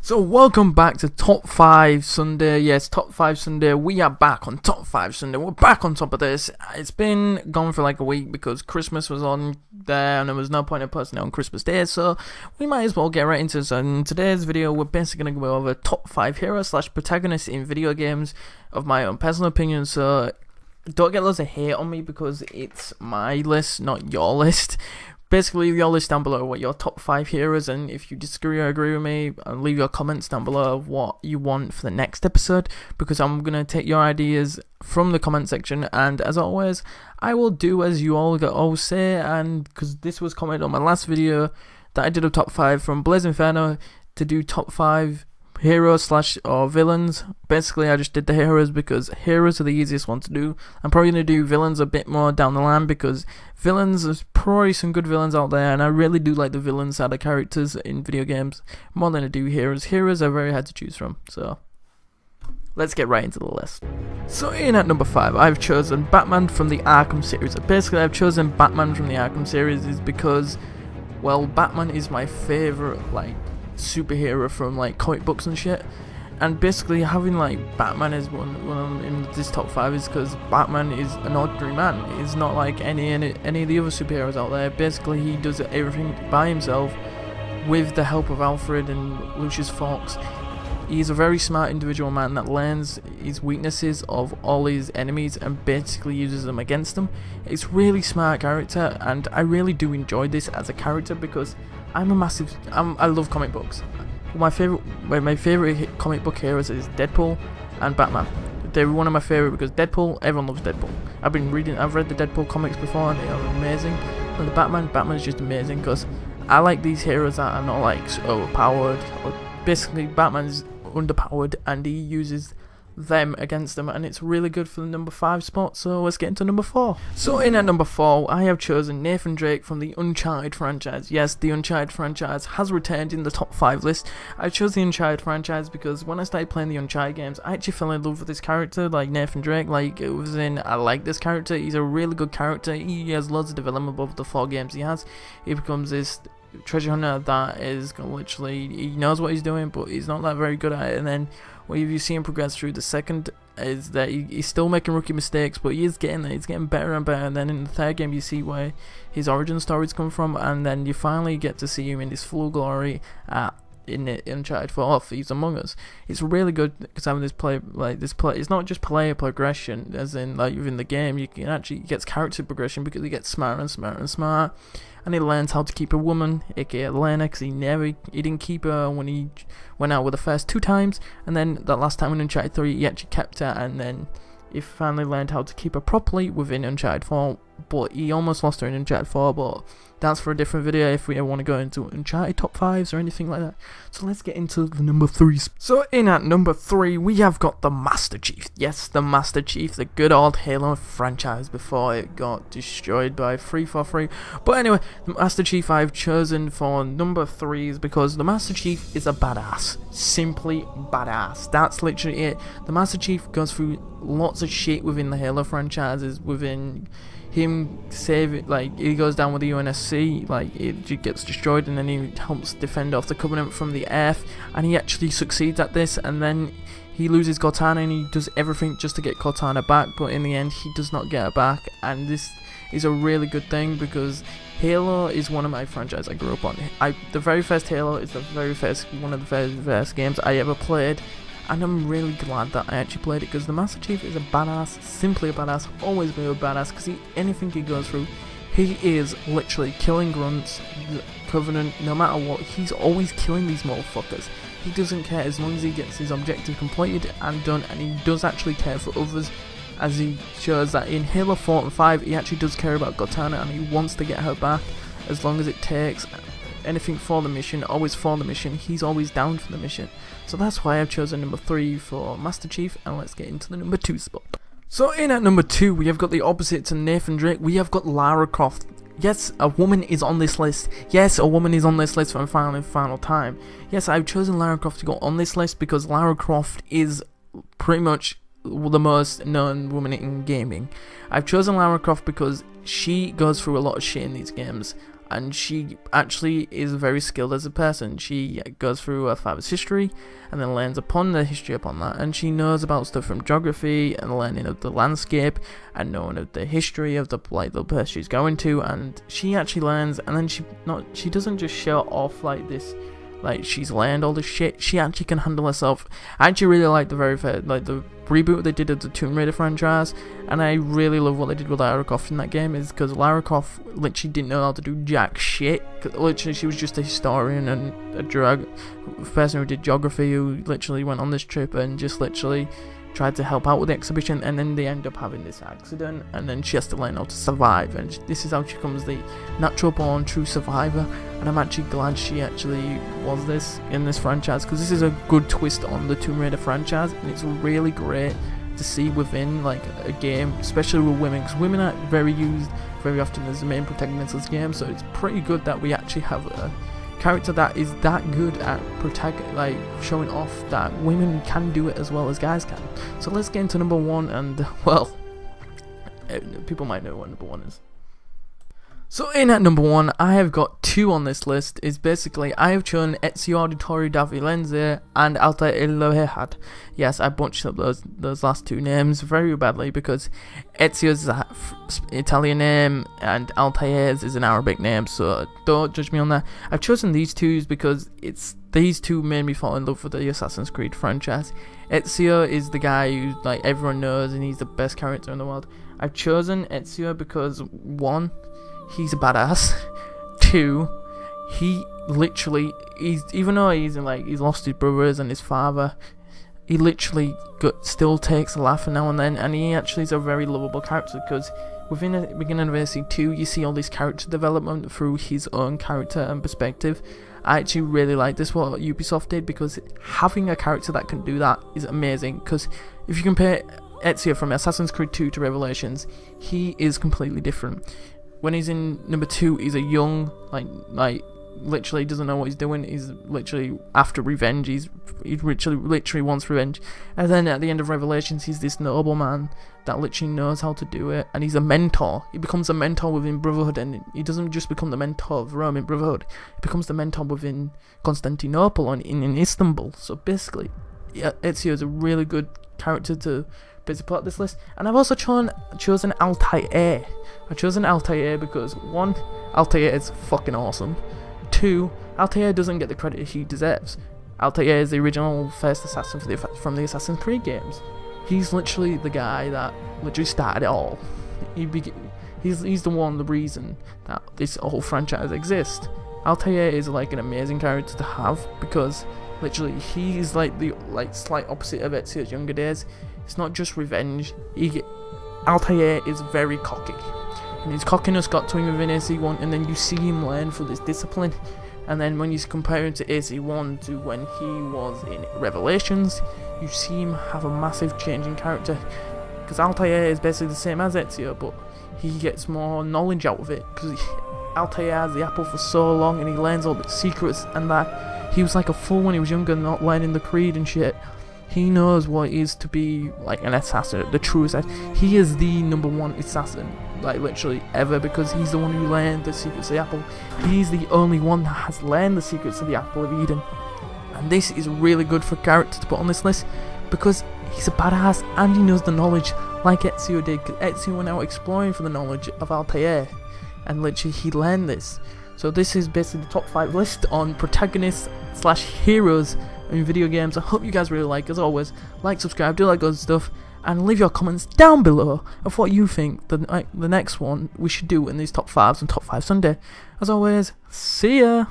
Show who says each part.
Speaker 1: So welcome back to Top 5 Sunday. Yes, Top 5 Sunday. We are back on Top 5 Sunday. We're back on top of this. It's been gone for like a week because Christmas was on there and there was no point in posting it on Christmas Day, so we might as well get right into this. In today's video, we're basically going to go over top 5 heroes / protagonists in video games of my own personal opinion, so don't get loads of hate on me because it's my list, not your list. Basically, leave your list down below what your top 5 heroes, and if you disagree or agree with me, leave your comments down below of what you want for the next episode, because I'm going to take your ideas from the comment section, and as always, I will do as you all say, and because this was commented on my last video that I did a top 5 from Blaze Inferno to do top 5 heroes / or villains. Basically, I just did the heroes because heroes are the easiest one to do. I'm probably going to do villains a bit more down the line because villains, there's probably some good villains out there, and I really do like the villain side of characters in video games more than I do heroes. Heroes are very hard to choose from, so let's get right into the list. So in at number 5, I've chosen Batman from the Arkham series. Basically, I've chosen Batman from the Arkham series is because, well, Batman is my favourite, superhero from comic books and shit, and basically having Batman as one in this top 5 is because Batman is an ordinary man. He's not like any of the other superheroes out there. Basically, he does everything by himself with the help of Alfred and Lucius Fox. He's a very smart individual man that learns his weaknesses of all his enemies and basically uses them against them. It's a really smart character, and I really do enjoy this as a character because I love comic books. My favorite comic book heroes is Deadpool and Batman. They're one of my favorite because everyone loves Deadpool. I've read the Deadpool comics before and they are amazing. And the Batman is just amazing because I like these heroes that are not overpowered. Basically, Batman's underpowered and he uses them against them, and it's really good for the number 5 spot. So let's get into number 4. So in at number 4, I have chosen Nathan Drake from the Uncharted franchise. Yes, the Uncharted franchise has returned in the top 5 list. I chose the Uncharted franchise because when I started playing the Uncharted games, I actually fell in love with this character, Nathan Drake. I like this character. He's a really good character. He has loads of development above the 4 games he has. He becomes this treasure hunter that is he knows what he's doing, but he's not that very good at it. And then what you see him progress through the second is that he's still making rookie mistakes, but he is getting there. He's getting better and better. And then in the third game, you see where his origin stories come from, and then you finally get to see him in his full glory in Uncharted 4. He's Among Us. It's really good because having this play, it's not just player progression, as in within the game. You can actually get character progression because he gets smarter and smarter and smarter. And he learns how to keep a woman, aka Lena, because he didn't keep her when he went out with the first 2 times, and then that last time in Uncharted 3 he actually kept her, and then he finally learned how to keep her properly within Uncharted 4, but he almost lost her in Uncharted 4, but that's for a different video if we ever want to go into Uncharted top 5s or anything like that. So let's get into the number 3s. So in at number 3, we have got the Master Chief. Yes, the Master Chief, the good old Halo franchise before it got destroyed by 343. But anyway, the Master Chief I've chosen for number 3 is because the Master Chief is a badass. Simply badass. That's literally it. The Master Chief goes through lots of shit within the Halo franchises, within him he goes down with the UNSC, it gets destroyed, and then he helps defend off the Covenant from the Earth, and he actually succeeds at this, and then he loses Cortana, and he does everything just to get Cortana back, but in the end he does not get her back, and this is a really good thing because Halo is one of my franchises I grew up on. The very first Halo is one of the very first games I ever played, and I'm really glad that I actually played it because the Master Chief is a badass, simply a badass, always been a badass, because anything he goes through, he is literally killing grunts, the Covenant, no matter what, he's always killing these motherfuckers. He doesn't care as long as he gets his objective completed and done, and he does actually care for others, as he shows that in Halo 4 and 5, he actually does care about Cortana and he wants to get her back as long as it takes. Anything for the mission, always for the mission, he's always down for the mission. So that's why I've chosen number 3 for Master Chief, and let's get into the number 2 spot. So in at number 2, we have got the opposite to Nathan Drake, we have got Lara Croft. Yes, a woman is on this list. Yes, a woman is on this list for the final time. Yes, I've chosen Lara Croft to go on this list because Lara Croft is pretty much the most known woman in gaming. I've chosen Lara Croft because she goes through a lot of shit in these games. and she actually is very skilled as a person. She goes through her father's history and then learns upon the history upon that, and she knows about stuff from geography and learning of the landscape and knowing of the history of the place she's going to, and she actually learns, and then she doesn't just show off like this, like she's learned all this shit. She actually can handle herself. I actually really like the the reboot they did of the Tomb Raider franchise, and I really love what they did with Lara Croft in that game, is because Lara Croft literally didn't know how to do jack shit. Literally, she was just a historian and a person who did geography, who literally went on this trip and just literally tried to help out with the exhibition, and then they end up having this accident, and then she has to learn how to survive, and this is how she becomes the natural born true survivor. And I'm actually glad she actually was this in this franchise, because this is a good twist on the Tomb Raider franchise, and it's really great to see within like a game, especially with women, because women are very used very often as the main protagonists of this game. So it's pretty good that we actually have a character that is that good at showing off that women can do it as well as guys can. So let's get into number one, and well, people might know what number one is. So in at number one, I have got two on this list. Is basically I have chosen Ezio Auditore da Firenze and Alta Elohehad. Yes, I bunched up those last two names very badly, because Ezio is an Italian name and Altair is an Arabic name, so don't judge me on that. I've chosen these two because these two made me fall in love with the Assassin's Creed franchise. Ezio is the guy who like everyone knows, and he's the best character in the world. I've chosen Ezio because one, he's a badass. Two, he literally, even though he's lost his brothers and his father, he literally still takes a laugh now and then, and he actually is a very lovable character, because within the beginning of AC2 you see all this character development through his own character and perspective. I actually really like this, what Ubisoft did, because having a character that can do that is amazing. Because if you compare Ezio from Assassin's Creed 2 to Revelations, he is completely different. When he's in number 2, he's a young, like literally doesn't know what he's doing. He's literally after revenge. He literally wants revenge. And then at the end of Revelations, he's this noble man that literally knows how to do it, and he's a mentor. He becomes a mentor within Brotherhood, and he doesn't just become the mentor of Rome in Brotherhood. He becomes the mentor within Constantinople and in Istanbul. So basically, yeah, Ezio is a really good character to basically put up this list. And I've also chosen Altair. I've chosen Altair because one, Altair is fucking awesome. Two, Altair doesn't get the credit he deserves. Altair is the original first assassin from the Assassin's Creed games. He's literally the guy that literally started it all. He's the reason that this whole franchise exists. Altair is like an amazing character to have, because literally he's like the slight opposite of Ezio's younger days. It's not just revenge. Altair is very cocky, and his cockiness got to him within AC1, and then you see him learn through this discipline. And then when you compare him to AC1 to when he was in Revelations, you see him have a massive change in character. Because Altair is basically the same as Ezio, but he gets more knowledge out of it. Because Altair has the apple for so long, and he learns all the secrets, and that he was like a fool when he was younger, not learning the creed and shit. He knows what it is to be like an assassin, the true assassin. He is the number one assassin, like literally ever, because he's the one who learned the secrets of the apple. He's the only one that has learned the secrets of the apple of Eden. And this is really good for a character to put on this list, because he's a badass and he knows the knowledge like Ezio did. Because Ezio went out exploring for the knowledge of Altair, and literally he learned this. So this is basically the top 5 list on protagonists / heroes in video games. I hope you guys really like. As always, like, subscribe, do like good stuff, and leave your comments down below of what you think the next one we should do in these top 5s and top 5 Sunday. As always, see ya!